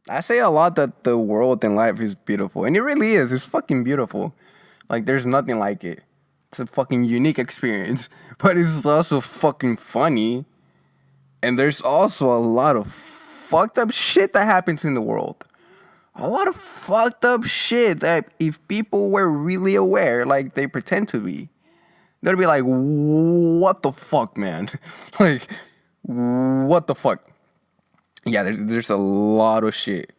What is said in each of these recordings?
I say a lot that the world and life is beautiful, and it really is. It's fucking beautiful. Like there's nothing like it. It's a fucking unique experience, but it's also fucking funny. And there's also a lot of fucked up shit that happens in the world. A lot of fucked up shit that if people were really aware, like they pretend to be, they'd be like, "What the fuck, man? Like, what the fuck?" Yeah, there's a lot of shit.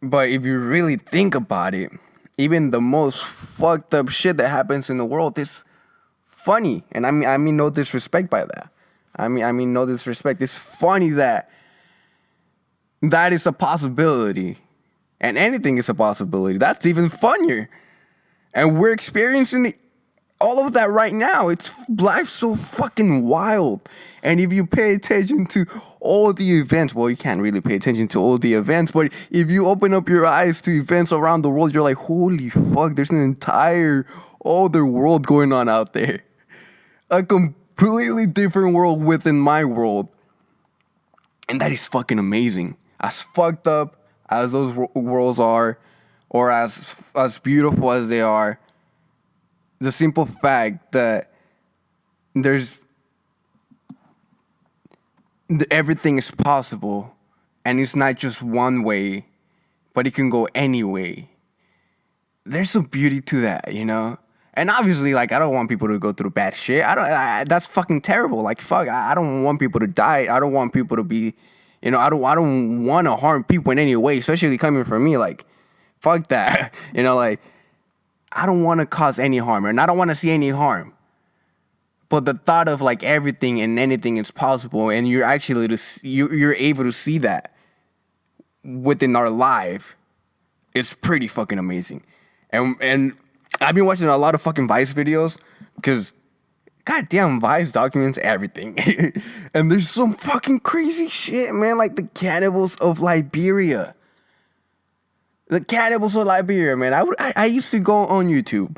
But if you really think about it, even the most fucked up shit that happens in the world is funny. And I mean no disrespect by that. I mean no disrespect. It's funny that that is a possibility. And anything is a possibility. That's even funnier. And we're experiencing all of that right now. It's life's so fucking wild. And if you pay attention to all the events, well, you can't really pay attention to all the events, but if you open up your eyes to events around the world, you're like, holy fuck, there's an entire other world going on out there. A completely different world within my world. And that is fucking amazing. As fucked up as those worlds are, or as beautiful as they are, the simple fact that there's everything is possible, and it's not just one way, but it can go any way. There's some beauty to that, you know. And obviously, like, I don't want people to go through bad shit. That's fucking terrible. Like, fuck, I don't want people to die. I don't want people to be, you know. I don't want to harm people in any way, especially coming from me. Like, fuck that, you know. Like, I don't want to cause any harm, and I don't want to see any harm. But the thought of like everything and anything is possible, and you're actually you're able to see that within our life, is pretty fucking amazing. And I've been watching a lot of fucking Vice videos because goddamn Vice documents everything. And there's some fucking crazy shit, man, like the cannibals of Liberia. The cannibals of Liberia, man. I used to go on YouTube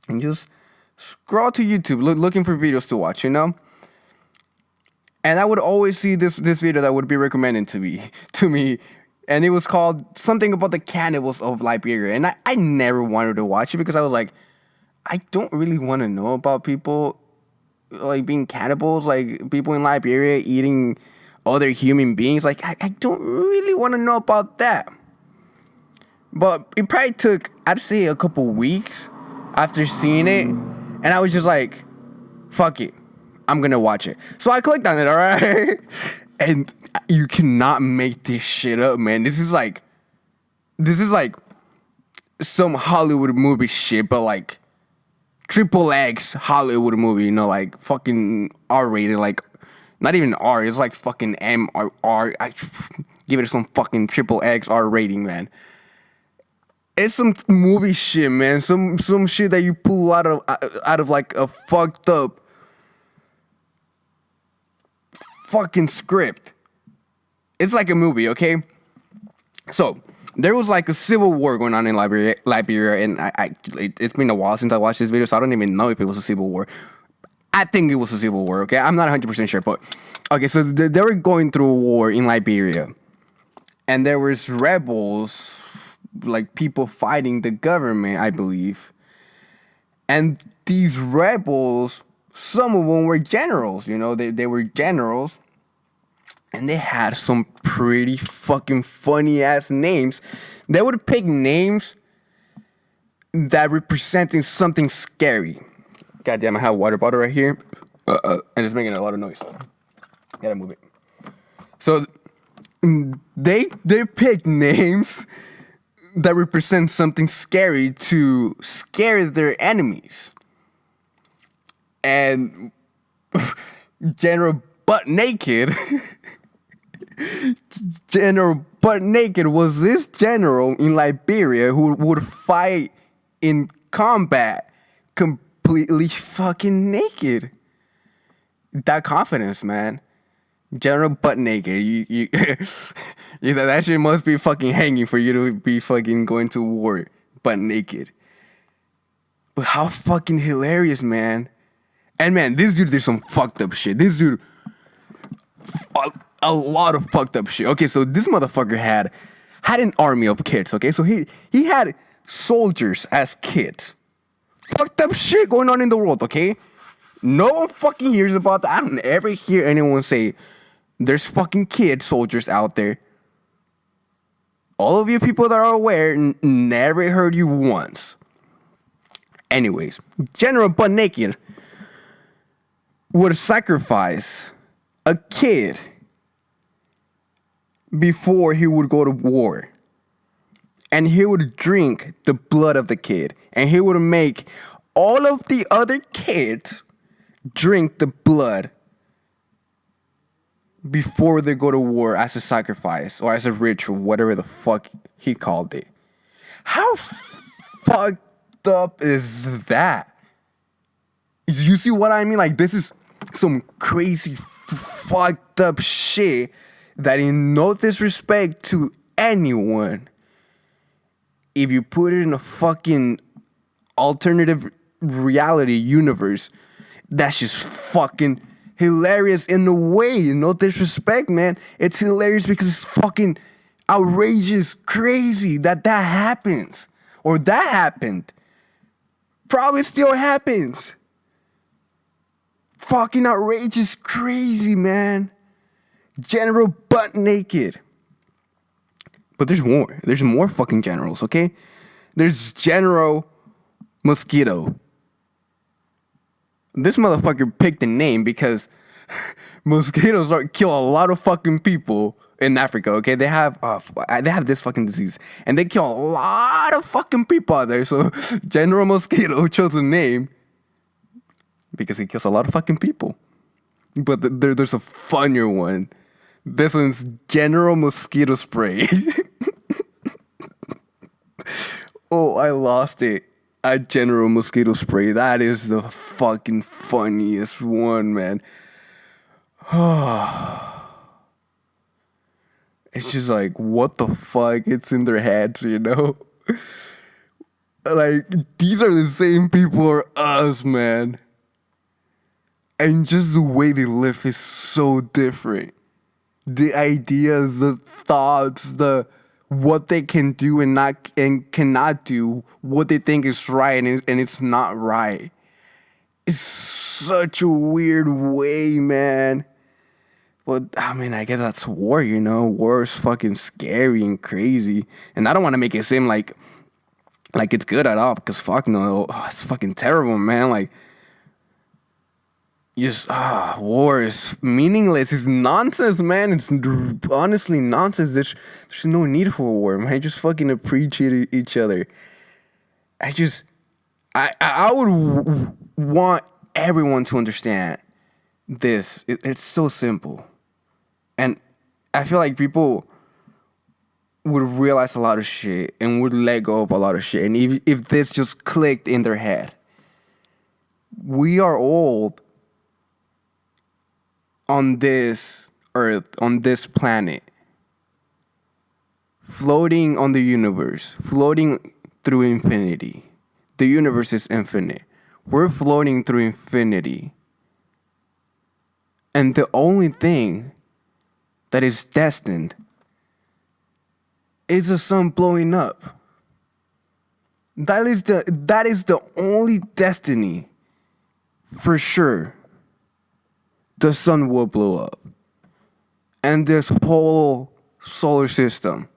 and just scroll to YouTube looking for videos to watch, you know? And I would always see this video that would be recommended to me. And it was called something about the cannibals of Liberia. And I never wanted to watch it because I was like, I don't really want to know about people like being cannibals, like people in Liberia eating other human beings. Like, I don't really want to know about that. But it probably took, I'd say, a couple weeks after seeing it. And I was just like, fuck it, I'm going to watch it. So I clicked on it, all right? And you cannot make this shit up, man. This is like some Hollywood movie shit, but like triple X Hollywood movie, you know, like fucking R-rated, like not even R, it's like fucking M-R. I give it some fucking triple X R rating, man. It's some movie shit, man. Some shit that you pull out of like a fucked up fucking script. It's like a movie, okay? So there was like a civil war going on in Liberia, and it's been a while since I watched this video, so I don't even know if it was a civil war. I think it was a civil war, okay? I'm not 100% sure, but okay. So they were going through a war in Liberia, and there was rebels. Like people fighting the government, I believe. And these rebels, some of them were generals, you know, they were generals. And they had some pretty fucking funny ass names. They would pick names that representing something scary. Goddamn, I have a water bottle right here. And it's making a lot of noise. Gotta move it. So they picked names that represent something scary to scare their enemies. And General Butt Naked was this general in Liberia who would fight in combat completely fucking naked. That confidence, man. General Butt Naked. You that shit must be fucking hanging for you to be fucking going to war butt naked. But how fucking hilarious, man. And man, this dude did some fucked up shit. This dude, a lot of fucked up shit. Okay, so this motherfucker had an army of kids. Okay, so he had soldiers as kids. Fucked up shit going on in the world. Okay, no one fucking hears about that. I don't ever hear anyone say there's fucking kid soldiers out there. All of you people that are aware never heard you once. Anyways, General Butt Naked would sacrifice a kid before he would go to war. And he would drink the blood of the kid. And he would make all of the other kids drink the blood before they go to war as a sacrifice or as a ritual, whatever the fuck he called it. How fucked up is that? You see what I mean? Like, this is some crazy fucked up shit that, in no disrespect to anyone, if you put it in a fucking alternative reality universe, that's just fucking hilarious in a way. No disrespect, man. It's hilarious because it's fucking outrageous, crazy that happens. Or that happened. Probably still happens. Fucking outrageous, crazy, man. General Butt Naked. But there's more. There's more fucking generals, okay? There's General Mosquito. This motherfucker picked a name because mosquitoes kill a lot of fucking people in Africa, okay? They have this fucking disease. And they kill a lot of fucking people out there. So General Mosquito chose a name because he kills a lot of fucking people. But there's a funnier one. This one's General Mosquito Spray. Oh, I lost it. General Mosquito Spray. That is the fucking funniest one, man. It's just like, what the fuck? It's in their heads, you know? Like, these are the same people as us, man. And just the way they live is so different. The ideas, the thoughts, what they can do and cannot do, what they think is right and it's not right. It's such a weird way, man. But I mean, I guess that's war, you know. War is fucking scary and crazy, and I don't want to make it seem like it's good at all, because fuck no, it's fucking terrible, man. Like, just war is meaningless. It's nonsense, man. It's honestly nonsense. There's no need for war, man. Just fucking appreciate each other. I would want everyone to understand this. It's so simple, and I feel like people would realize a lot of shit and would let go of a lot of shit. And if this just clicked in their head, we are old on this earth, on this planet, floating on the universe, floating through infinity. The universe is infinite. We're floating through infinity. And the only thing that is destined is the sun blowing up. That is the only destiny for sure. The sun will blow up. And this whole solar system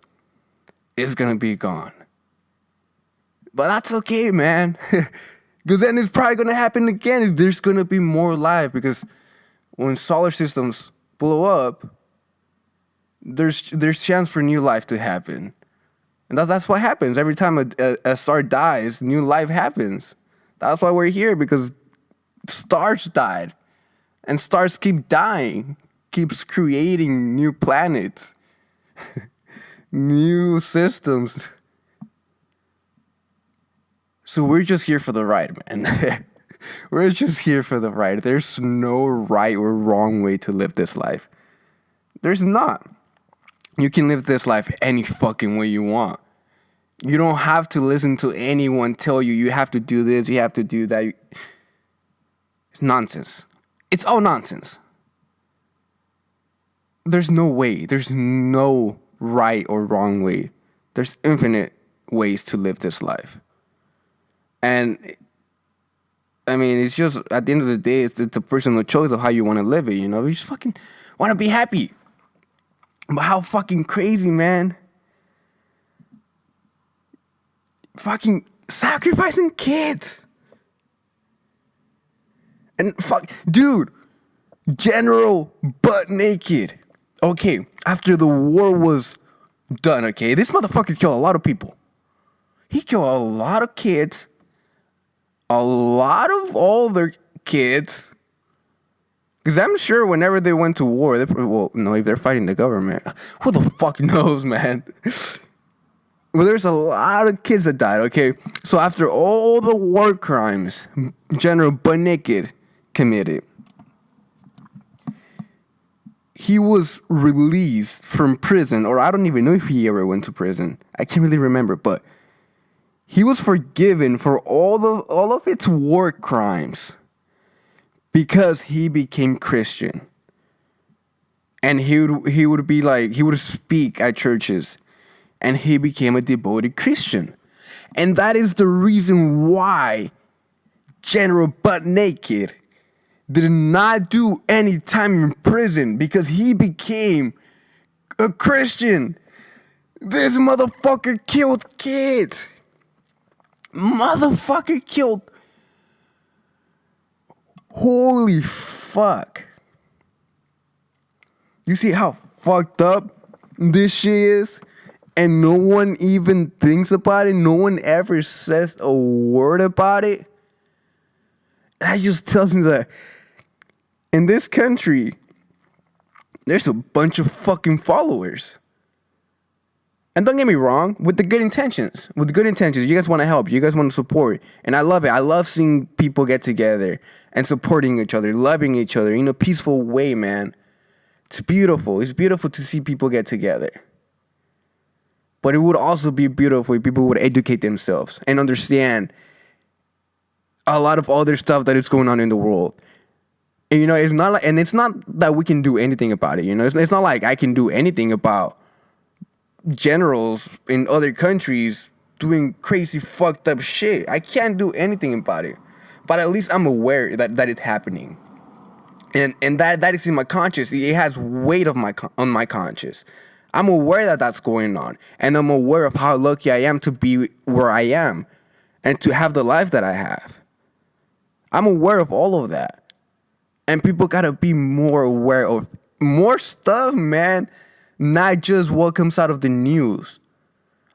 is gonna be gone. But that's okay, man. Because then it's probably gonna happen again. There's gonna be more life, because when solar systems blow up, there's chance for new life to happen. And that's what happens. Every time a star dies, new life happens. That's why we're here, because stars died. And stars keep dying, keeps creating new planets, new systems. So we're just here for the ride, man. We're just here for the ride. There's no right or wrong way to live this life. There's not. You can live this life any fucking way you want. You don't have to listen to anyone tell you have to do this, you have to do that. It's nonsense. It's all nonsense. there's no way. There's no right or wrong way. There's infinite ways to live this life. And I mean, it's just at the end of the day, it's a personal choice of how you want to live it. You know, you just fucking want to be happy. But how fucking crazy, man. Fucking sacrificing kids. And dude, general butt naked. Okay, after the war was done, okay, this motherfucker killed a lot of people. He killed a lot of kids. A lot of older kids. Because I'm sure whenever they went to war, if they're fighting the government, who the fuck knows, man? Well, there's a lot of kids that died, okay? So after all the war crimes General Butt committed, he was released from prison, or I don't even know if he ever went to prison. I can't really remember, but he was forgiven for all of its war crimes because he became Christian. And he would speak at churches, and he became a devoted Christian. And that is the reason why General Butt Naked did not do any time in prison, because he became a Christian. This motherfucker killed kids. Motherfucker killed. Holy fuck. You see how fucked up this shit is? And no one even thinks about it. No one ever says a word about it. That just tells me that in this country, there's a bunch of fucking followers. And don't get me wrong, with the good intentions. With the good intentions, you guys want to help. You guys want to support. And I love it. I love seeing people get together and supporting each other, loving each other in a peaceful way, man. It's beautiful. It's beautiful to see people get together. But it would also be beautiful if people would educate themselves and understand a lot of other stuff that is going on in the world. And, you know, it's not that we can do anything about it. You know, it's not like I can do anything about generals in other countries doing crazy fucked up shit. I can't do anything about it. But at least I'm aware that it's happening. And that is in my conscience. It has weight on my conscience. I'm aware that that's going on. And I'm aware of how lucky I am to be where I am and to have the life that I have. I'm aware of all of that. And people gotta be more aware of more stuff, man. Not just what comes out of the news,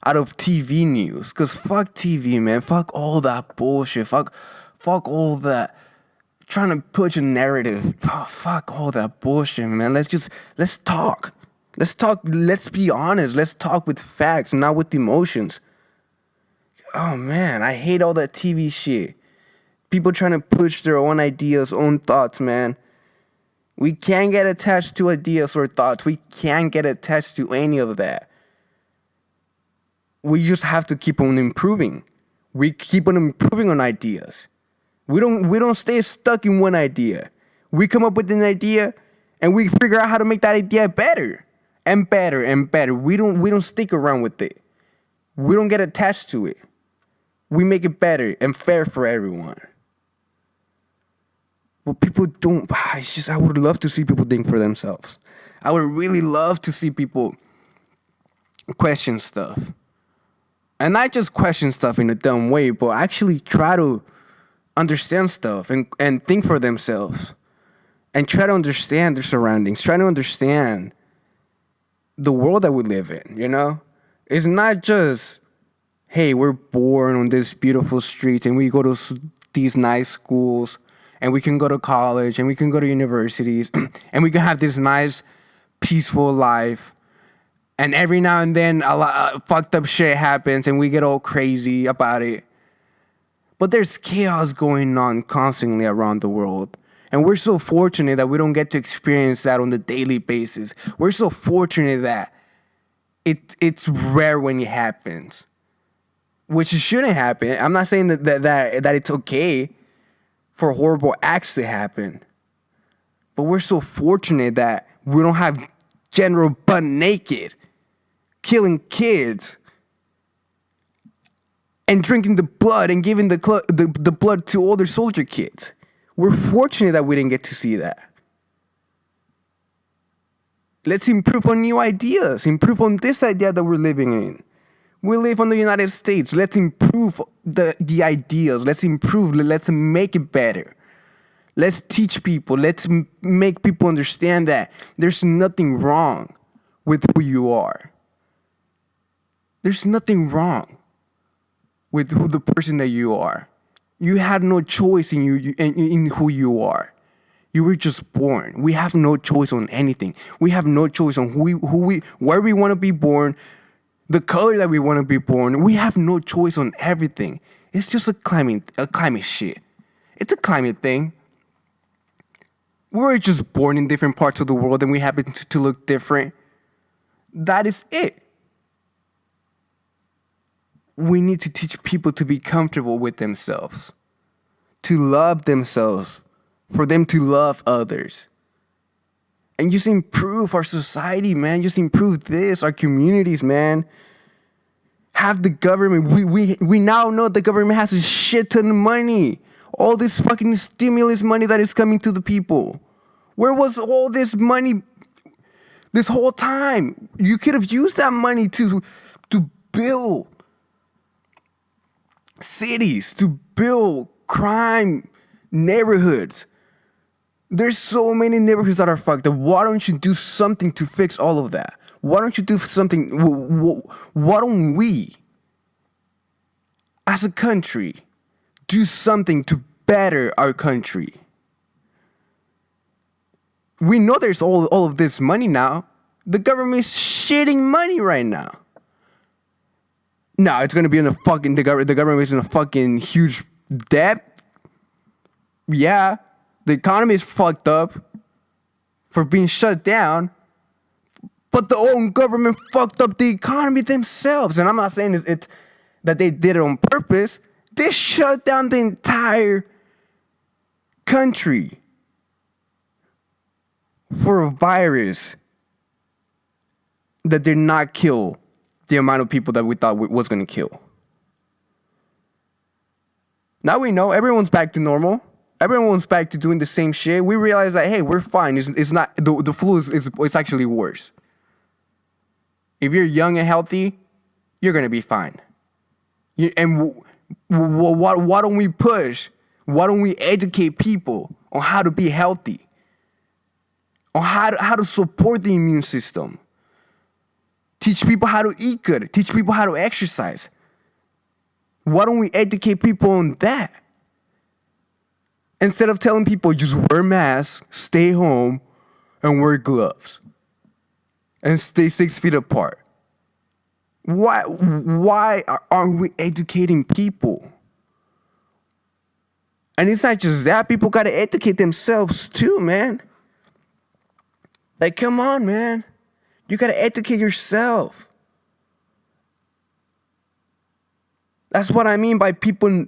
out of TV news. Because fuck TV, man. Fuck all that bullshit. Fuck all that trying to push a narrative. Oh, fuck all that bullshit, man. Let's talk. Let's talk. Let's be honest. Let's talk with facts, not with emotions. Oh, man. I hate all that TV shit. People trying to push their own ideas, own thoughts, man. We can't get attached to ideas or thoughts. We can't get attached to any of that. We just have to keep on improving. We keep on improving on ideas. We don't stay stuck in one idea. We come up with an idea and we figure out how to make that idea better and better and better. We don't stick around with it. We don't get attached to it. We make it better and fair for everyone. But people don't. It's just, I would love to see people think for themselves. I would really love to see people question stuff. And not just question stuff in a dumb way, but actually try to understand stuff and think for themselves. And try to understand their surroundings. Try to understand the world that we live in, you know? It's not just, hey, we're born on this beautiful street and we go to these nice schools. And we can go to college, and we can go to universities, and we can have this nice, peaceful life. And every now and then, a lot fucked up shit happens, and we get all crazy about it. But there's chaos going on constantly around the world. And we're so fortunate that we don't get to experience that on the daily basis. We're so fortunate that it's rare when it happens. Which it shouldn't happen. I'm not saying that it's okay for horrible acts to happen. But we're so fortunate that we don't have general butt naked, killing kids, and drinking the blood and giving the blood to older soldier kids. We're fortunate that we didn't get to see that. Let's improve on new ideas. Improve on this idea that we're living in. We live in the United States. Let's improve the ideas. Let's improve. Let's make it better. Let's teach people. Let's make people understand that there's nothing wrong with who you are. There's nothing wrong with who the person that you are. You had no choice in who you are. You were just born. We have no choice on anything. We have no choice on where we want to be born, the color that we want to be born. We have no choice on everything. It's just a climate shit. It's a climate thing. We're just born in different parts of the world and we happen to look different. That is it. We need to teach people to be comfortable with themselves, to love themselves, for them to love others. And just improve our society, man. Just improve this, our communities, man. Have the government. We now know the government has a shit ton of money. All this fucking stimulus money that is coming to the people. Where was all this money this whole time? You could have used that money to build cities, to build crime neighborhoods. There's so many neighborhoods that are fucked up. Why don't you do something to fix all of that? Why don't you do something? Why don't we, as a country, do something to better our country? We know there's all of this money now. The government is shitting money right now. No, it's gonna be in a fucking the government is in a fucking huge debt. Yeah, the economy is fucked up for being shut down, but the own government fucked up the economy themselves. And I'm not saying it's that they did it on purpose. They shut down the entire country for a virus that did not kill the amount of people that we thought was going to kill. Now we know everyone's back to normal. Everyone's back to doing the same shit. We realize that, hey, we're fine. It's not the flu it's actually worse. If you're young and healthy, you're going to be fine. Why don't we push? Why don't we educate people on how to be healthy? On how to support the immune system? Teach people how to eat good. Teach people how to exercise. Why don't we educate people on that? Instead of telling people just wear masks, stay home, and wear gloves. And stay 6 feet apart. Why aren't we educating people? And it's not just that. People got to educate themselves too, man. Like, come on, man. You got to educate yourself. That's what I mean by people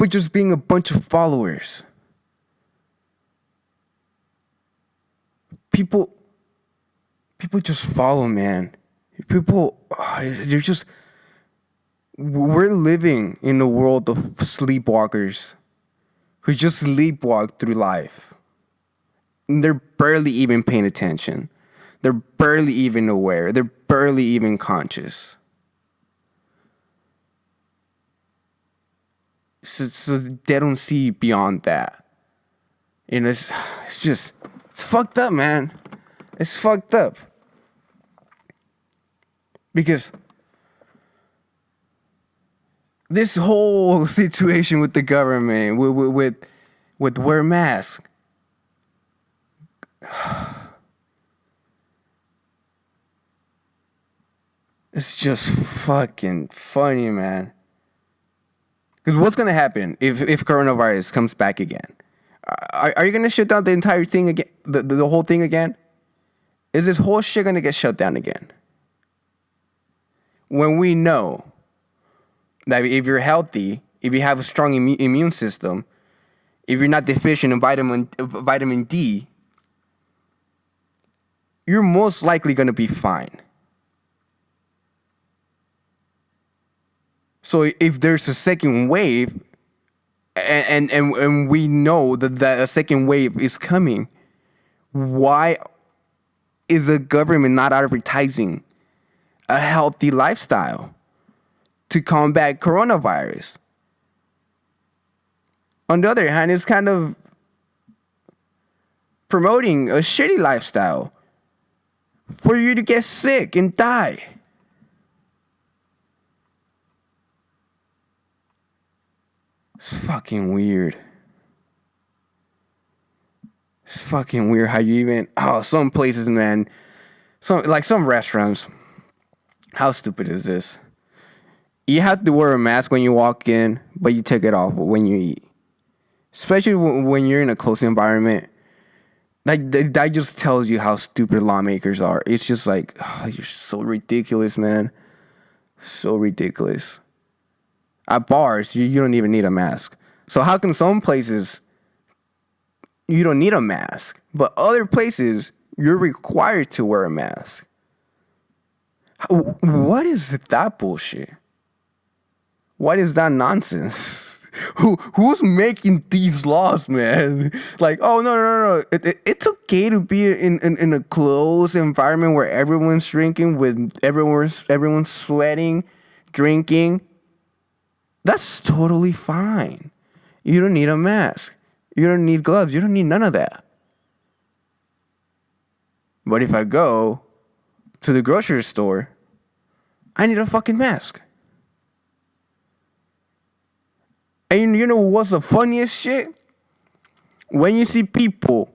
just being a bunch of followers. People just follow, man. We're living in a world of sleepwalkers who just sleepwalk through life. And they're barely even paying attention. They're barely even aware. They're barely even conscious. So they don't see beyond that. You know, it's fucked up, man. It's fucked up. Because this whole situation with the government, with wear masks, it's just fucking funny, man. Because what's going to happen if coronavirus comes back again? Are you going to shut down the entire thing again? The whole thing again? Is this whole shit going to get shut down again? When we know that if you're healthy, if you have a strong immune system, if you're not deficient in vitamin D, you're most likely going to be fine. So if there's a second wave, and we know that a second wave is coming, why is the government not advertising a healthy lifestyle to combat coronavirus? On the other hand, it's kind of promoting a shitty lifestyle for you to get sick and die. It's fucking weird. It's fucking weird how you even... Oh, some places, man. Some restaurants. How stupid is this? You have to wear a mask when you walk in, but you take it off when you eat. Especially when you're in a close environment. That just tells you how stupid lawmakers are. It's just like, oh, you're so ridiculous, man. So ridiculous. At bars, you don't even need a mask. So how come some places you don't need a mask, but other places you're required to wear a mask? What is that bullshit? What is that nonsense? Who's making these laws, man? Like, oh no. It's okay to be in a closed environment where everyone's drinking, with everyone's sweating, drinking. That's totally fine. You don't need a mask. You don't need gloves. You don't need none of that. But if I go to the grocery store, I need a fucking mask. And you know what's the funniest shit? When you see people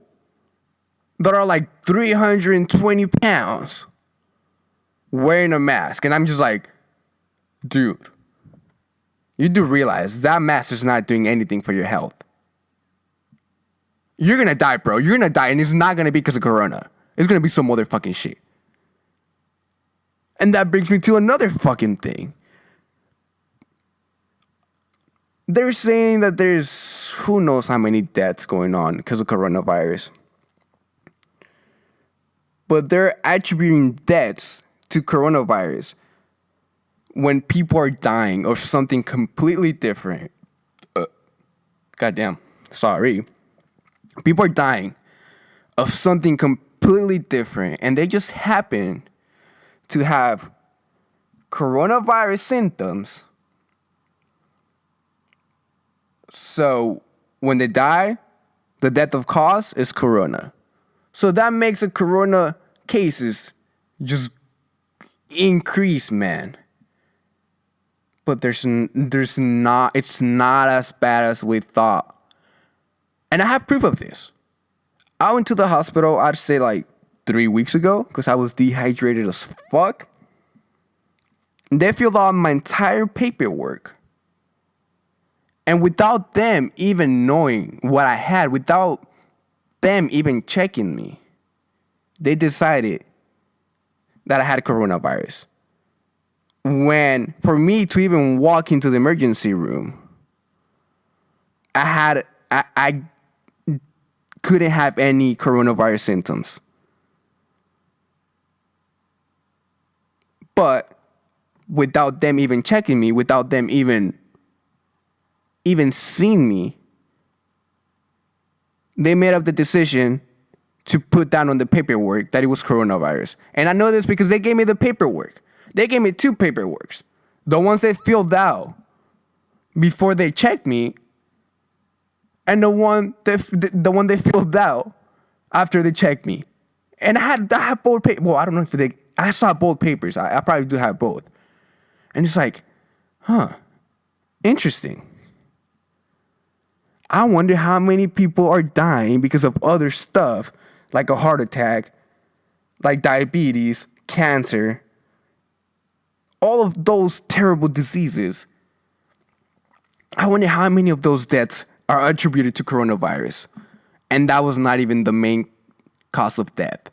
that are like 320 pounds wearing a mask, and I'm just like, dude, you do realize that mask is not doing anything for your health. You're gonna die, bro. You're gonna die, and it's not gonna be because of corona. It's gonna be some other fucking shit. And that brings me to another fucking thing. They're saying that there's who knows how many deaths going on because of coronavirus. But they're attributing deaths to coronavirus when people are dying of something completely different. Goddamn. Sorry. People are dying of something completely different, and they just happen to have coronavirus symptoms. So when they die, the death of cause is corona. So that makes the corona cases just increase, man. But it's not as bad as we thought. And I have proof of this. I went to the hospital, I'd say like 3 weeks ago, because I was dehydrated as fuck. They filled out my entire paperwork. And without them even knowing what I had, without them even checking me, they decided that I had coronavirus. When, for me to even walk into the emergency room, I couldn't have any coronavirus symptoms. But without them even checking me, without them even seeing me, they made up the decision to put down on the paperwork that it was coronavirus. And I know this because they gave me the paperwork. They gave me 2 paperworks. The ones they filled out before they checked me, and the one they filled out after they checked me. And I had both papers. Well, I don't know if I saw both papers. I probably do have both. And it's like, interesting. I wonder how many people are dying because of other stuff, like a heart attack, like diabetes, cancer, all of those terrible diseases. I wonder how many of those deaths are attributed to coronavirus. And that was not even the main cause of death.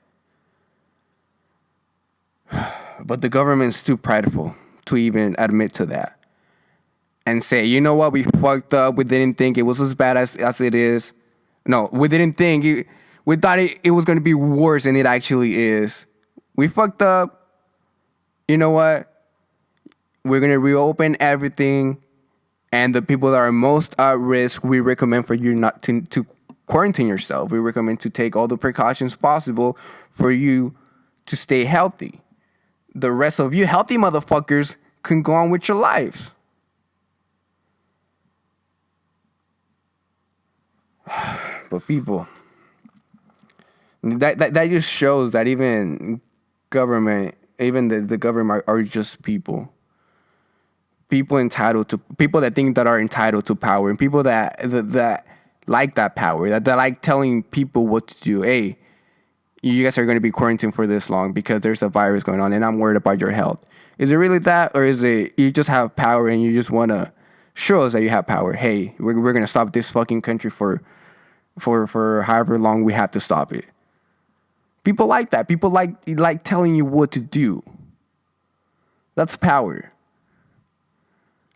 But the government's too prideful to even admit to that. And say, you know what, we fucked up. We didn't think it was as bad as it is. No, we didn't think We thought it was going to be worse than it actually is. We fucked up. You know what? We're going to reopen everything. And the people that are most at risk, we recommend for you not to quarantine yourself. We recommend to take all the precautions possible for you to stay healthy. The rest of you healthy motherfuckers can go on with your lives. But people, that just shows that even government, even the government are just people. People that think that are entitled to power, and people that like that power, that like telling people what to do. Hey, you guys are going to be quarantined for this long because there's a virus going on, and I'm worried about your health. Is it really that, or is it you just have power and you just want to show us that you have power? Hey, we're going to stop this fucking country for however long we have to stop it. People like that. People like telling you what to do. That's power.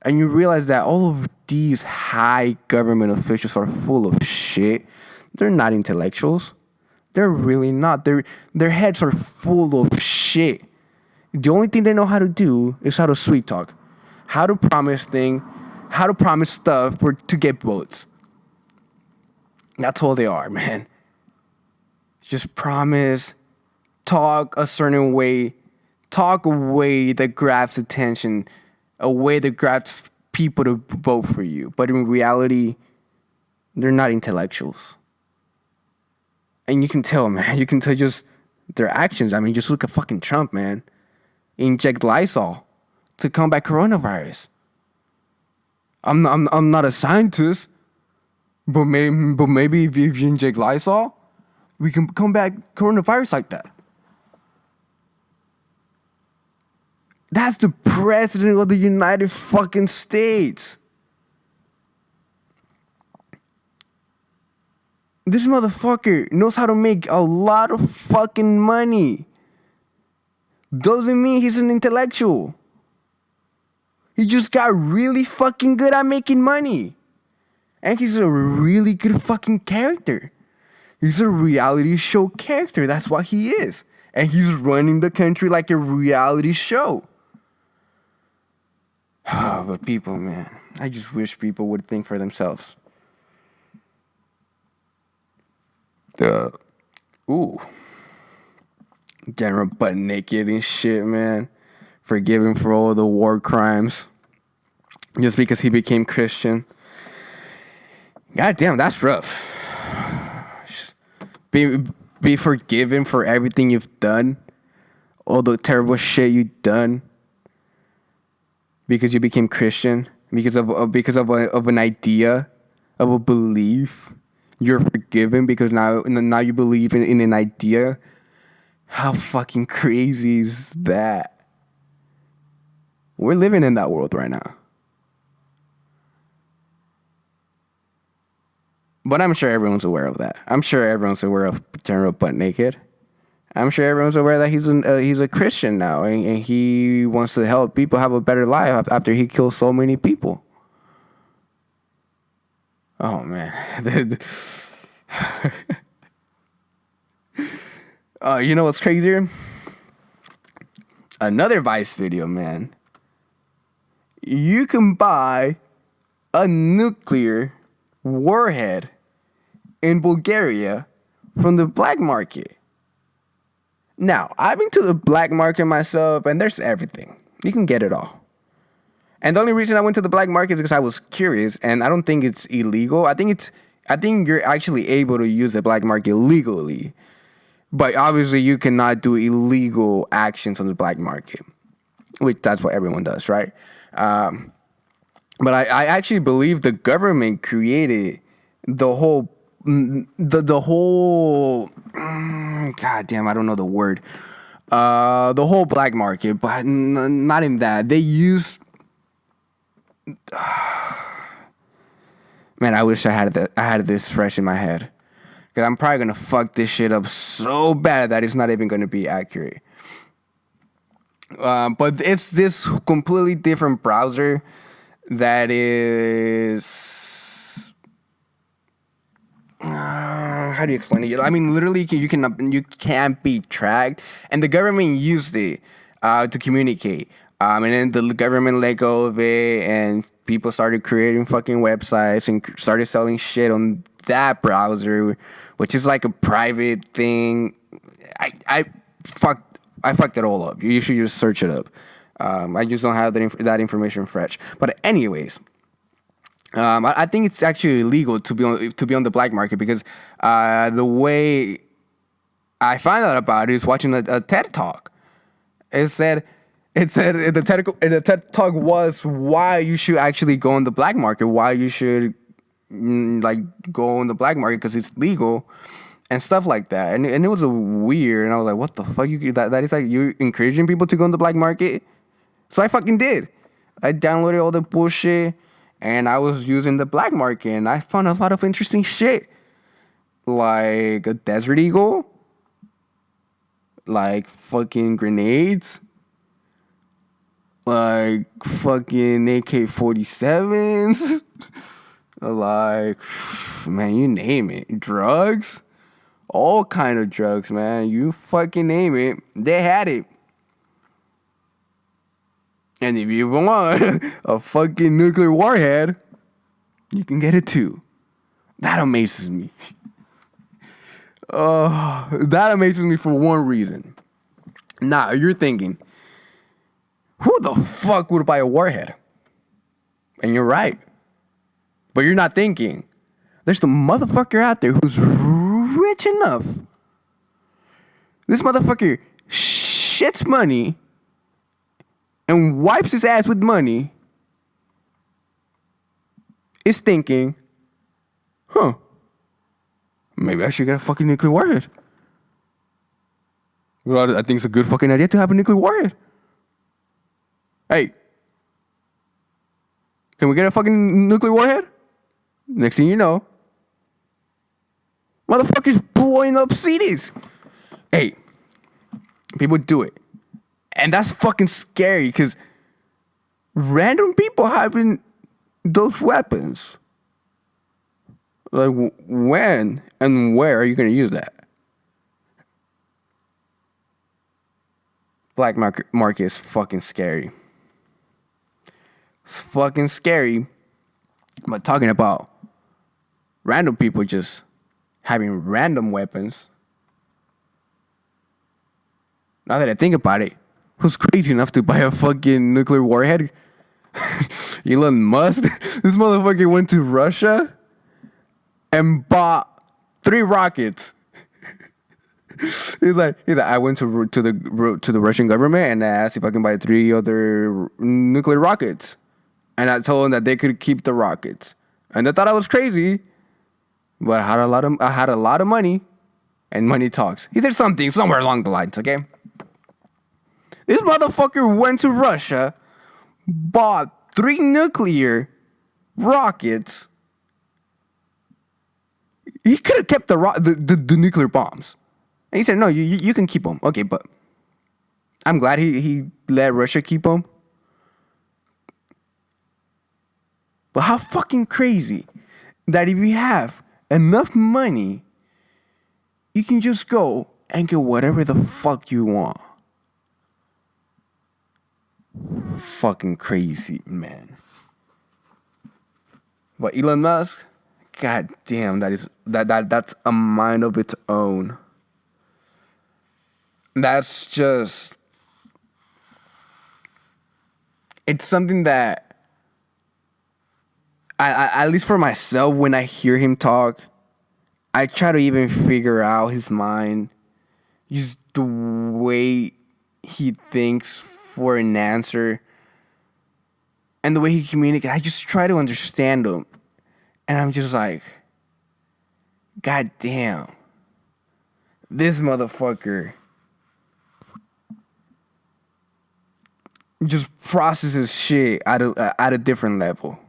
And you realize that all of these high government officials are full of shit. They're not intellectuals. They're really not. Their heads are full of shit. The only thing they know how to do is how to sweet talk. How to promise stuff to get votes. That's all they are, man. Just promise, talk a certain way, talk a way that grabs attention, a way that grabs people to vote for you. But in reality, they're not intellectuals. And you can tell, man. You can tell just their actions. I mean, just look at fucking Trump, man. Inject Lysol to combat coronavirus. I'm not a scientist, but maybe if you inject Lysol, we can combat coronavirus like that. That's the president of the United fucking States. This motherfucker knows how to make a lot of fucking money. Doesn't mean he's an intellectual. He just got really fucking good at making money. And he's a really good fucking character. He's a reality show character. That's what he is. And he's running the country like a reality show. But people, man, I just wish people would think for themselves. General butt naked and shit, man. Forgiven for all the war crimes. Just because he became Christian. God damn, that's rough. Be forgiven for everything you've done. All the terrible shit you've done. Because you became Christian. Because of an idea. Of a belief. You're forgiven because now you believe in an idea. How fucking crazy is that? We're living in that world right now. But I'm sure everyone's aware of that. I'm sure everyone's aware of General Butt Naked. I'm sure everyone's aware that he's a Christian now, and he wants to help people have a better life after he kills so many people. Oh man. You know what's crazier? Another Vice video, man. You can buy a nuclear warhead in Bulgaria from the black market. Now, I've been to the black market myself, and there's everything. You can get it all. And the only reason I went to the black market is because I was curious, and I don't think it's illegal. I think you're actually able to use the black market legally. But obviously, you cannot do illegal actions on the black market, which that's what everyone does, right? But I actually believe the government created the whole, God damn, I don't know the word. The whole black market, but not in that. They use, man, I wish I had this fresh in my head. Because I'm probably going to fuck this shit up so bad that it's not even going to be accurate. But it's this completely different browser that is... how do you explain it? I mean, literally, you can't be tracked, and the government used it to communicate. And then the government let go of it, and people started creating fucking websites and started selling shit on that browser, which is like a private thing. I fucked it all up. You should just search it up. I just don't have that information fresh. But anyways, I think it's actually illegal to be on the black market because the way I find out about it is watching a TED talk. It said the TED talk was why you should actually go on the black market, why you should like go on the black market because it's legal and stuff like that. And it was a weird, and I was like, what the fuck? That is like you encouraging people to go on the black market? So I fucking did. I downloaded all the bullshit and I was using the black market and I found a lot of interesting shit. Like a Desert Eagle, like fucking grenades, like fucking AK-47s, like, man, you name it. Drugs, all kind of drugs, man. You fucking name it, they had it. And if you want a fucking nuclear warhead, you can get it too. That amazes me. That amazes me for one reason. Now, you're thinking, who the fuck would buy a warhead? And you're right. But you're not thinking, there's the motherfucker out there who's rich enough. This motherfucker shits money and wipes his ass with money, is thinking, maybe I should get a fucking nuclear warhead. Well, I think it's a good fucking idea to have a nuclear warhead. Hey, can we get a fucking nuclear warhead? Next thing you know, motherfuckers blowing up cities. Hey, people do it. And that's fucking scary because random people having those weapons. Like, when and where are you going to use that? Black market is fucking scary. It's fucking scary. But talking about random people just having random weapons. Now that I think about it, who's crazy enough to buy a fucking nuclear warhead? Elon Musk? This motherfucker went to Russia and bought 3 rockets. He's like, I went to the Russian government and I asked if I can buy 3 other nuclear rockets. And I told them that they could keep the rockets. And they thought I was crazy. But I had a lot of money. And money talks. He said something somewhere along the lines, okay? This motherfucker went to Russia, bought 3 nuclear rockets. He could have kept the nuclear bombs. And he said, no, you can keep them. Okay, but I'm glad he let Russia keep them. But how fucking crazy that if you have enough money, you can just go and get whatever the fuck you want. Fucking crazy, man. But Elon Musk, god damn, that's a mind of its own. That's just, it's something that I at least for myself, when I hear him talk, I try to even figure out his mind, just the way he thinks for an answer and the way he communicates. I just try to understand him, and I'm just like, god damn, this motherfucker just processes shit at a different level.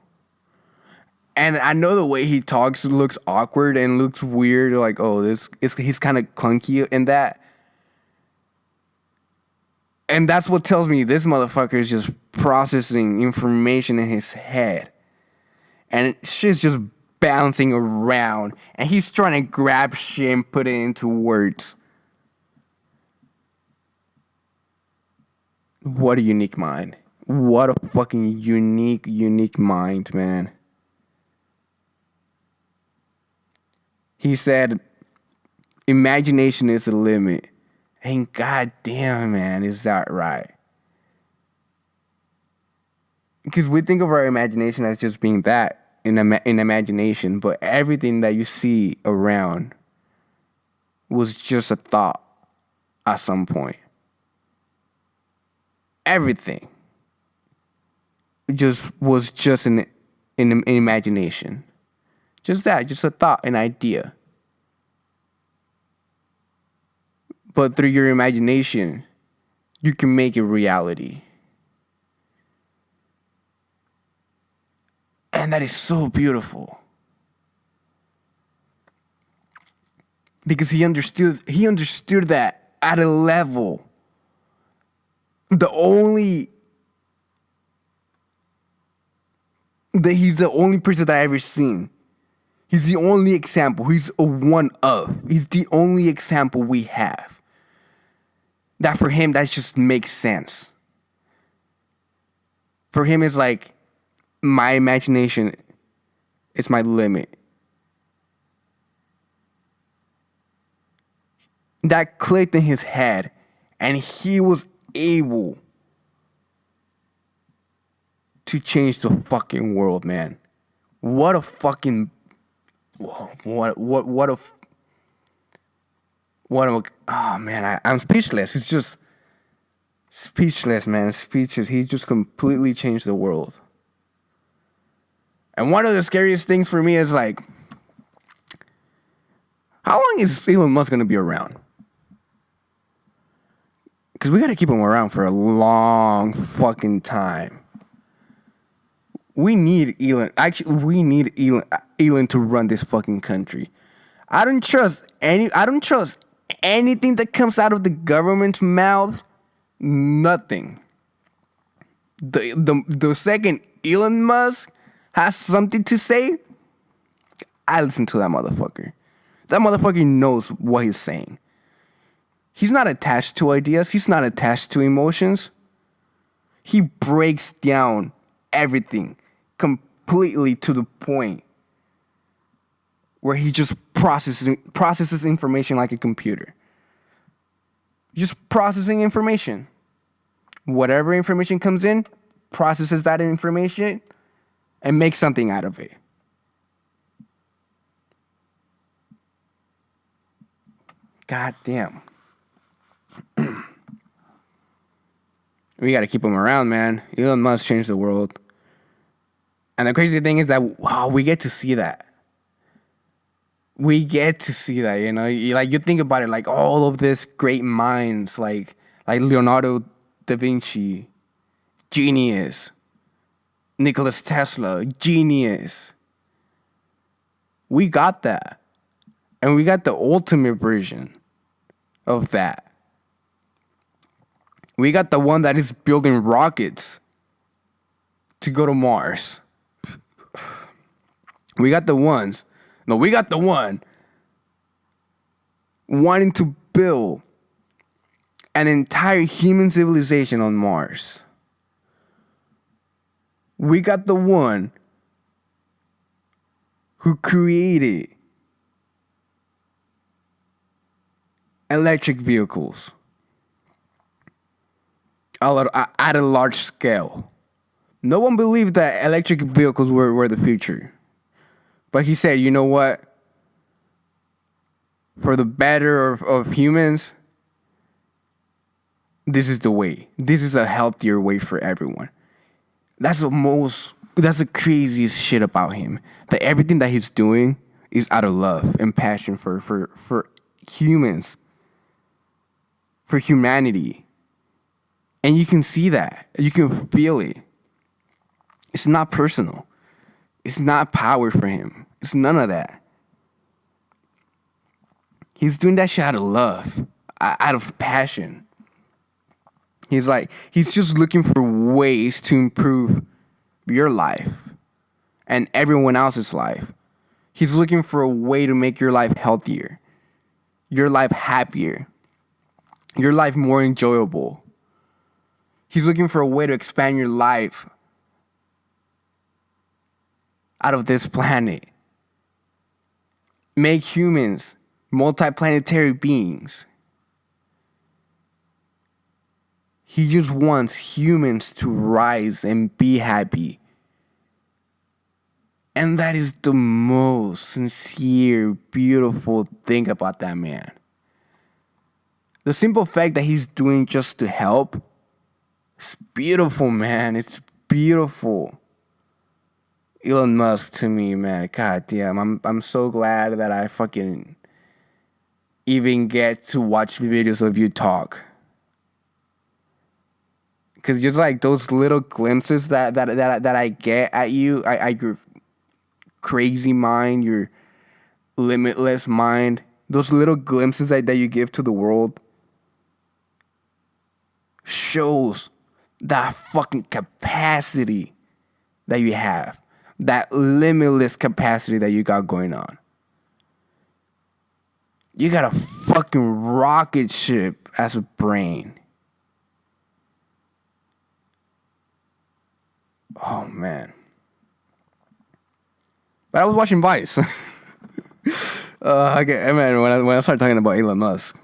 And I know the way he talks looks awkward and looks weird, like, oh, he's kind of clunky in that. And that's what tells me this motherfucker is just processing information in his head. And shit's just bouncing around, and he's trying to grab shit and put it into words. What a unique mind. What a fucking unique mind, man. He said, imagination is the limit. And goddamn, man, is that right? Because we think of our imagination as just being that in imagination, but everything that you see around was just a thought at some point. Everything was just an imagination. Just that, just a thought, an idea. But through your imagination, you can make it reality. And that is so beautiful. Because he understood that at a level. He's the only person that I ever seen. He's the only example. He's a one of. He's the only example we have. That for him, that just makes sense. For him, it's like, my imagination is my limit. That clicked in his head, and he was able to change the fucking world, man. What a fucking what a oh man, I'm speechless. It's just speechless, man. Speechless. He just completely changed the world. And one of the scariest things for me is like, how long is Elon Musk going to be around? Because we got to keep him around for a long fucking time. We need Elon. Actually, we need Elon to run this fucking country. I don't trust anything that comes out of the government's mouth. Nothing. The second Elon Musk has something to say, I listen to that motherfucker. That motherfucker knows what he's saying. He's not attached to ideas. He's not attached to emotions. He breaks down everything completely to the point where he just processes information like a computer. Just processing information. Whatever information comes in, processes that information and make something out of it. God damn. We got to keep him around, man. Elon Musk changed the world. And the crazy thing is that, wow, we get to see that. We get to see that, you know? You think about it, like all of these great minds, like Leonardo da Vinci, genius. Nikola Tesla, genius. We got that. And we got the ultimate version of that. We got the one that is building rockets to go to Mars. We got the one wanting to build an entire human civilization on Mars. We got the one who created electric vehicles at a large scale. No one believed that electric vehicles were the future. But he said, you know what? For the better of humans, this is the way. This is a healthier way for everyone. That's the craziest shit about him. That everything that he's doing is out of love and passion for humans, for humanity. And you can see that. You can feel it. It's not personal. It's not power for him. It's none of that. He's doing that shit out of love, out of passion. He's just looking for ways to improve your life and everyone else's life. He's looking for a way to make your life healthier, your life happier, your life more enjoyable. He's looking for a way to expand your life out of this planet. Make humans multiplanetary beings. He just wants humans to rise and be happy. And that is the most sincere, beautiful thing about that man. The simple fact that he's doing just to help, it's beautiful, man. It's beautiful. Elon Musk to me, man. God damn, I'm so glad that I fucking even get to watch videos of you talk. Cause just like those little glimpses that I get at you, your crazy mind, your limitless mind, those little glimpses that you give to the world shows that fucking capacity that you have. That limitless capacity that you got going on. You got a fucking rocket ship as a brain. Oh, man. But I was watching Vice. Okay, man, when I start talking about Elon Musk,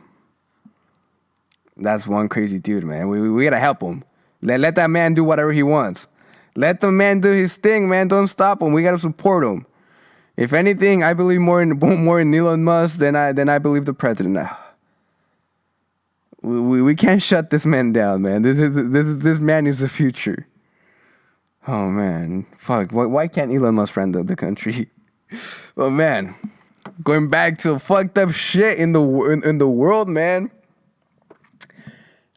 that's one crazy dude, man. We gotta help him. Let that man do whatever he wants. Let the man do his thing, man. Don't stop him. We gotta support him. If anything, I believe more in Elon Musk than I believe the president. We can't shut this man down, man. This man is the future. Oh man, fuck. Why can't Elon Musk run the country? Oh man, going back to fucked up shit in the world, man.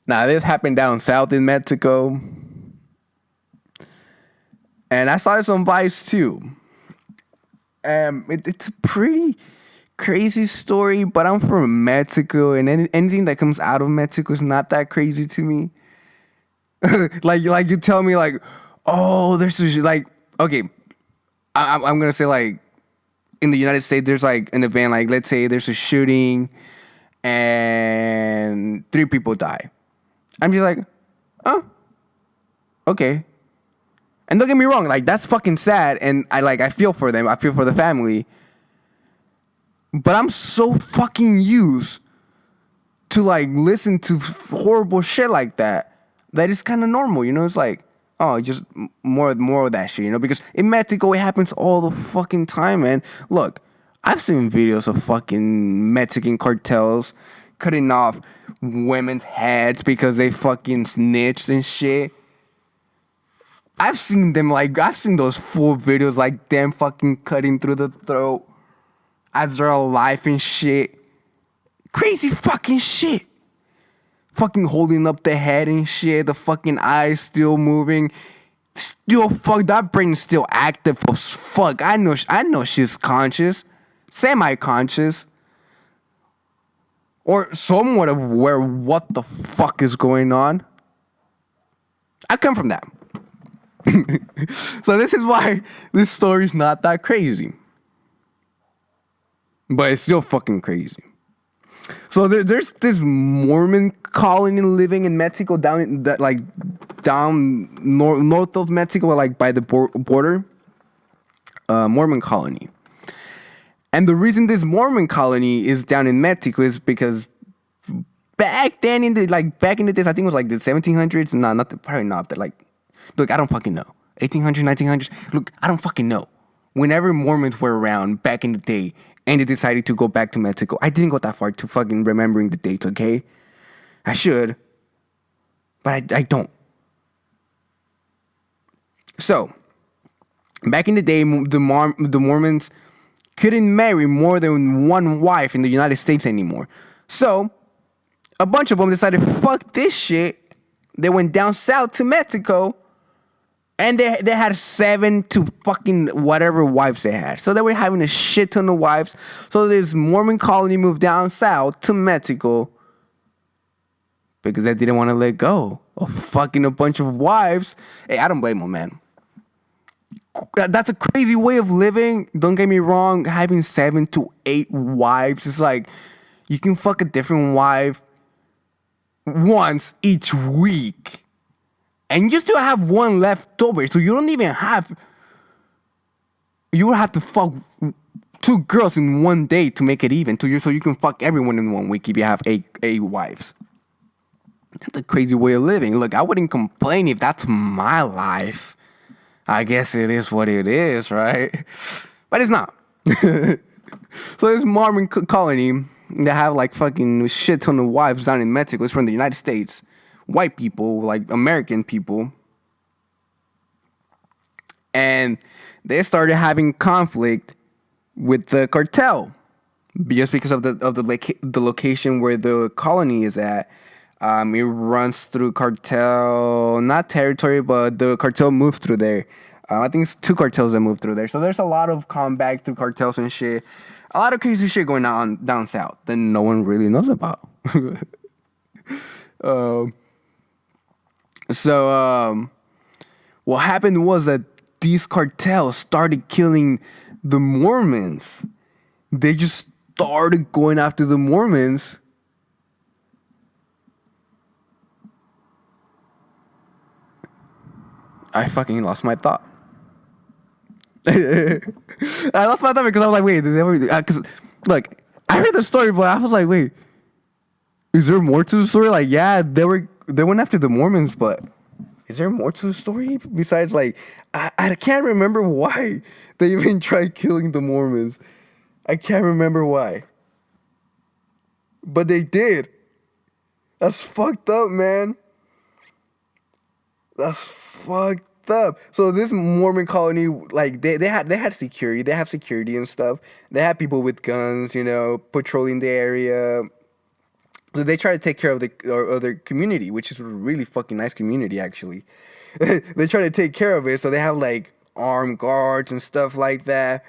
Now this happened down south in Mexico. And I saw this on Vice too. It's a pretty crazy story, but I'm from Mexico, and anything that comes out of Mexico is not that crazy to me. like you tell me like, oh, there's like, okay, I'm gonna say like, in the United States, there's like an event, like let's say there's a shooting, and 3 people die. I'm just like, oh, okay. And don't get me wrong, like that's fucking sad, and I feel for them. I feel for the family. But I'm so fucking used to like listen to horrible shit like that it's kind of normal, you know? It's like, oh, just more of that shit, you know? Because in Mexico, it happens all the fucking time, man. Look, I've seen videos of fucking Mexican cartels cutting off women's heads because they fucking snitched and shit. I've seen those full videos like them fucking cutting through the throat as they're alive and shit. Crazy fucking shit. Fucking holding up the head and shit. The fucking eyes still moving. Still fuck, that brain's still active as fuck. I know she's conscious. Semi-conscious. Or somewhat aware what the fuck is going on. I come from that. So this is why this story's not that crazy. But it's still fucking crazy. So there's this Mormon colony living in Mexico down north of Mexico, like by the border. Mormon colony. And the reason this Mormon colony is down in Mexico is because back in the days, I think it was like the 1700s. No, probably not. That like, look, I don't fucking know. 1800s, 1900s. Look, I don't fucking know. Whenever Mormons were around back in the day and they decided to go back to Mexico, I didn't go that far to fucking remembering the dates, okay? I should, but I don't. So, back in the day, the Mormons couldn't marry more than one wife in the United States anymore. So, a bunch of them decided, fuck this shit. They went down south to Mexico, and they had 7 to fucking whatever wives they had. So they were having a shit ton of wives. So this Mormon colony moved down south to Mexico because they didn't want to let go of fucking a bunch of wives. Hey, I don't blame them, man. that's a crazy way of living. Don't get me wrong. Having 7 to 8 wives is like you can fuck a different wife once each week, and you still have one left over. So you don't even have. You would have to fuck 2 girls in one day to make it even. So you can fuck everyone in 1 week if you have eight wives. That's a crazy way of living. Look, I wouldn't complain if that's my life. I guess it is what it is, right? But it's not. So this Mormon colony, they have like fucking shit ton of wives down in Mexico. It's from the United States. White people, like American people. And they started having conflict with the cartel. Just because of the location where the colony is at. It runs through cartel, not territory, but the cartel moved through there. I think it's 2 cartels that moved through there. So there's a lot of combat through cartels and shit. A lot of crazy shit going on down south that no one really knows about. What happened was that these cartels started killing the Mormons. They just started going after the Mormons. I fucking lost my thought. I lost my thought because I was like, wait, because look, I heard the story, but I was like, wait, is there more to the story? Like, yeah, they went after the Mormons, but is there more to the story besides like I can't remember why they even tried killing the Mormons. I can't remember why, but they did. That's fucked up, man. That's fucked up. So this Mormon colony, like they had security. They have security and stuff. They have people with guns, patrolling the area. So they try to take care of their community, which is a really fucking nice community, actually. They try to take care of it, so they have like armed guards and stuff like that.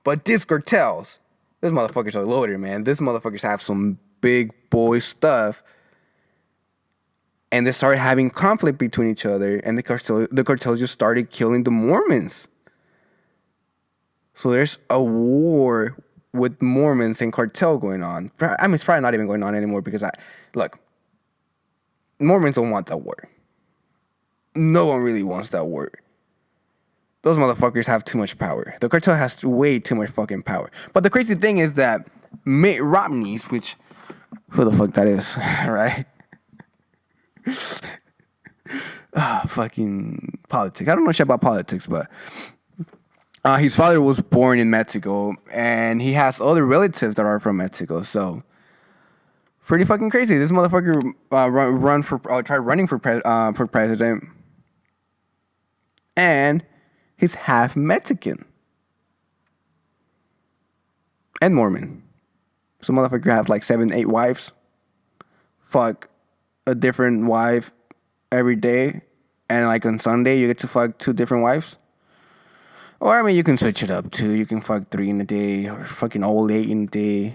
But these cartels, these motherfuckers are loaded, man. These motherfuckers have some big boy stuff. And they started having conflict between each other, and the cartel just started killing the Mormons. So there's a war with Mormons and cartel going on. I mean, it's probably not even going on anymore because look, Mormons don't want that war. No one really wants that war. Those motherfuckers have too much power. The cartel has way too much fucking power. But the crazy thing is that Mitt Romney's, which, who the fuck that is, right? Fucking politics. I don't know shit about politics, but his father was born in Mexico, and he has other relatives that are from Mexico. So pretty fucking crazy. This motherfucker tried running for president, and he's half Mexican and Mormon. So motherfucker have like 7, 8 wives. Fuck a different wife every day, and like on Sunday you get to fuck 2 different wives. Or I mean, you can switch it up too. You can fuck 3 in a day, or fucking all 8 in a day.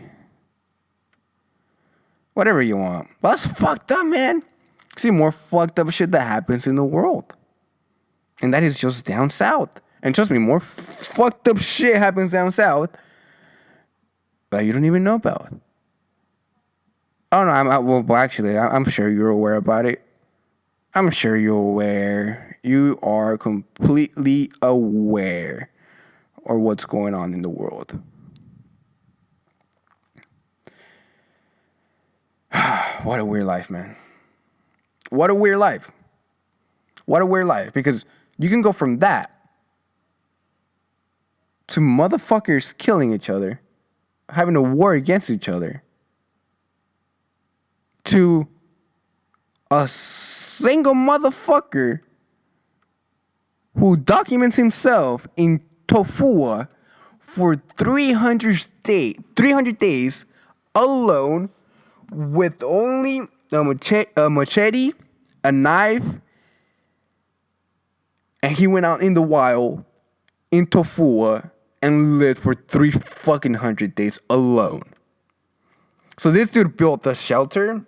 Whatever you want. But that's fucked up, man. See more fucked up shit that happens in the world, and that is just down south. And trust me, more fucked up shit happens down south that you don't even know about. Oh no, I'm sure you're aware about it. I'm sure you're aware. You are completely aware of what's going on in the world. What a weird life, man. What a weird life. What a weird life. Because you can go from that to motherfuckers killing each other, having a war against each other, to a single motherfucker who documents himself in Tofua for 300 days alone with only a machete, a knife, and he went out in the wild in Tofua and lived for 300 days alone. So this dude built the shelter.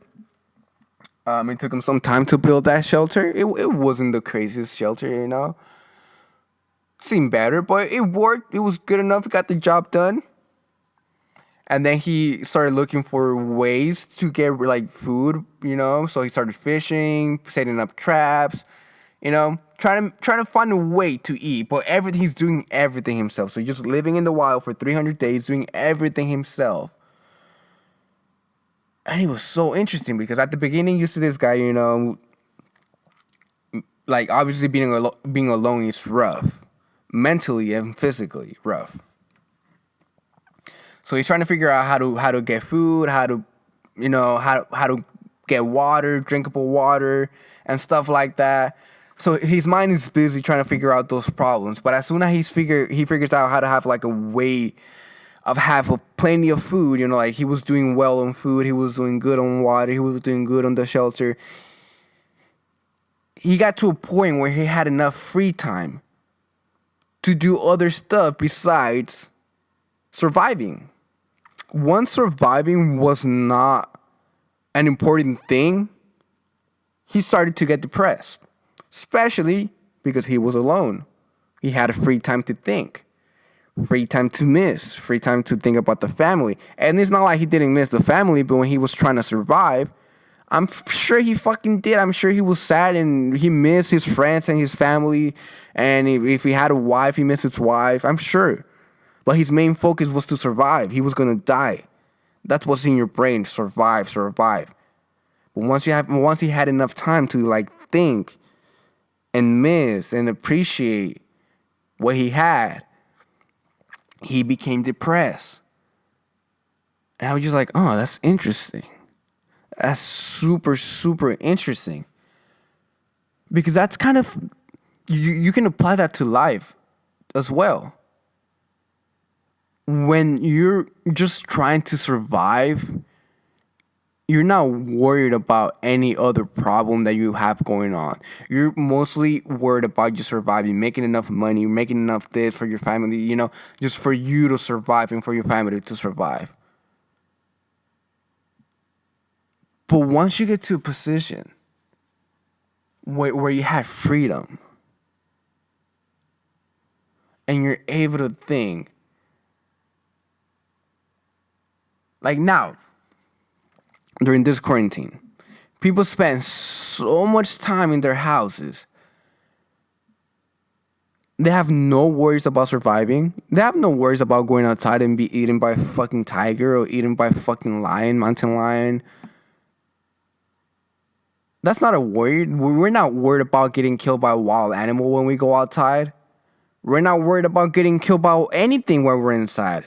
It took him some time to build that shelter. It wasn't the craziest shelter, seemed better, but it worked. It was good enough. It got the job done. And then he started looking for ways to get like food, So he started fishing, setting up traps, trying to find a way to eat. But he's doing everything himself. So just living in the wild for 300 days, doing everything himself. And it was so interesting because at the beginning, you see this guy, like obviously being alone is rough, mentally and physically rough. So he's trying to figure out how to get food, how to get water, drinkable water, and stuff like that. So his mind is busy trying to figure out those problems. But as soon as he figures out how to have like a way of plenty of food, like he was doing well on food, he was doing good on water, he was doing good on the shelter. He got to a point where he had enough free time to do other stuff besides surviving. Once surviving was not an important thing, he started to get depressed, especially because he was alone. He had free time to think, free time to miss, free time to think about the family. And it's not like he didn't miss the family, but when he was trying to survive, I'm sure he fucking did. I'm sure he was sad and he missed his friends and his family. And if he had a wife, he missed his wife. I'm sure. But his main focus was to survive. He was going to die. That's what's in your brain. Survive, survive. But once he had enough time to like think and miss and appreciate what he had, he became depressed. And I was just like, oh, that's interesting. That's super, super interesting. Because that's kind of, you can apply that to life as well. When you're just trying to survive, you're not worried about any other problem that you have going on. You're mostly worried about just surviving, making enough money, making enough this for your family, just for you to survive and for your family to survive. But once you get to a position where you have freedom and you're able to think, like now, during this quarantine, people spend so much time in their houses. They have no worries about surviving. They have no worries about going outside and be eaten by a fucking tiger or eaten by a fucking lion, mountain lion. That's not a worry. We're not worried about getting killed by a wild animal when we go outside. We're not worried about getting killed by anything when we're inside.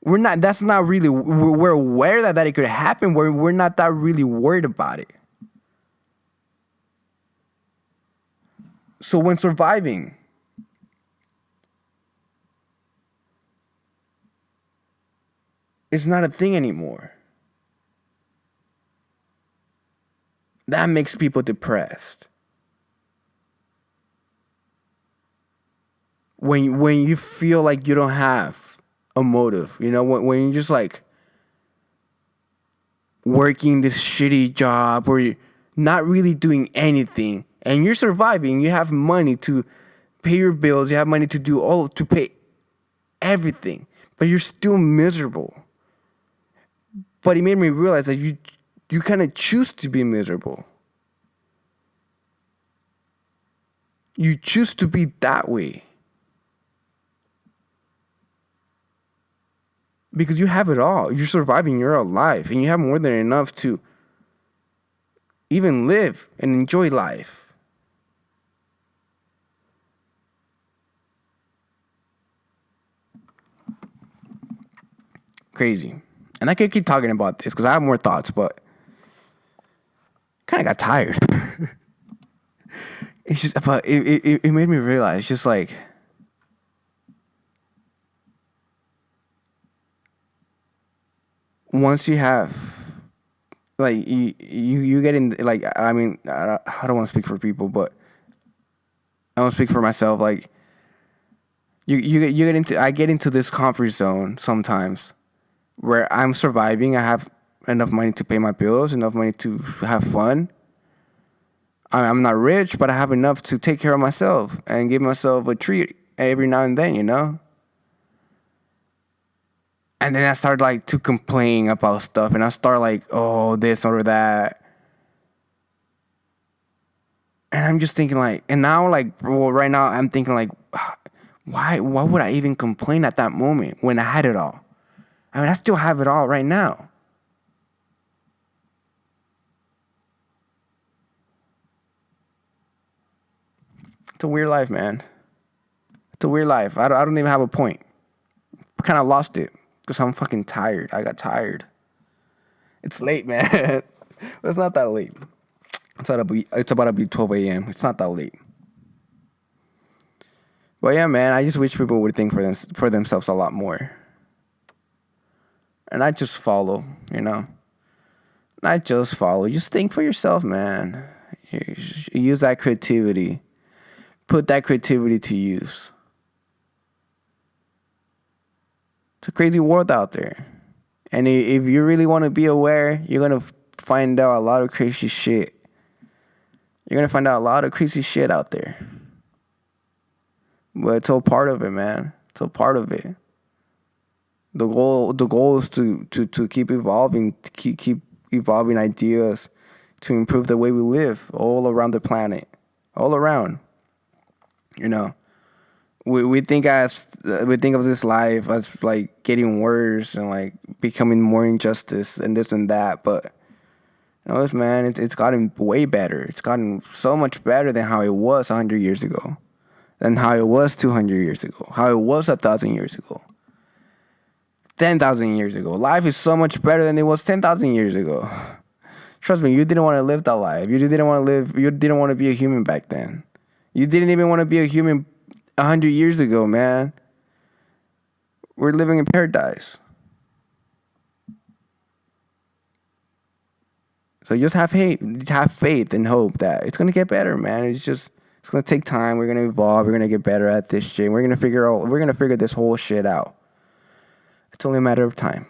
That's not really, we're aware that it could happen. We're not that really worried about it. So when surviving, it's not a thing anymore. That makes people depressed. When you feel like you don't have a motive, when you're just like working this shitty job or you're not really doing anything and you're surviving, you have money to pay your bills, you have money to pay everything, but you're still miserable. But it made me realize that you kind of choose to be miserable. You choose to be that way. Because you have it all. You're surviving, you're alive, and you have more than enough to even live and enjoy life. Crazy. And I could keep talking about this because I have more thoughts, but kind of got tired. It's just, but it made me realize, just like, once you have, like, you get in, like, I mean, I don't want to speak for people, but I want to speak for myself. Like, I get into this comfort zone sometimes where I'm surviving. I have enough money to pay my bills, enough money to have fun. I'm not rich, but I have enough to take care of myself and give myself a treat every now and then, you know? And then I start like to complain about stuff and I start like, oh, this or that. And I'm just thinking like, and now like, well, right now I'm thinking like, why would I even complain at that moment when I had it all? I mean, I still have it all right now. It's a weird life, man. It's a weird life. I don't even have a point. I kind of lost it because I'm fucking tired. I got tired. It's late, man. It's not that late. It's about to be 12 a.m. It's not that late. But yeah, man, I just wish people would think for themselves a lot more. And not just follow, you know? Not just follow. Just think for yourself, man. Use that creativity. Put that creativity to use. It's a crazy world out there. And if you really want to be aware, you're going to find out a lot of crazy shit. You're going to find out a lot of crazy shit out there. But it's all part of it, man. It's all part of it. The goal is to keep evolving, to keep evolving ideas to improve the way we live all around the planet. All around. You know. We think of this life as like getting worse and like becoming more injustice and this and that, but you know, man, it's gotten way better. It's gotten so much better than how it was 100 years ago, than how it was 200 years ago, how it was 1,000 years ago, 10,000 years ago. Life is so much better than it was 10,000 years ago. Trust me, you didn't want to live that life. You didn't want to be a human back then. You didn't even want to be a human 100 years ago, man. We're living in paradise. So just have faith and hope that it's gonna get better, man. It's gonna take time. We're gonna evolve. We're gonna get better at this shit. We're gonna figure this whole shit out. It's only a matter of time.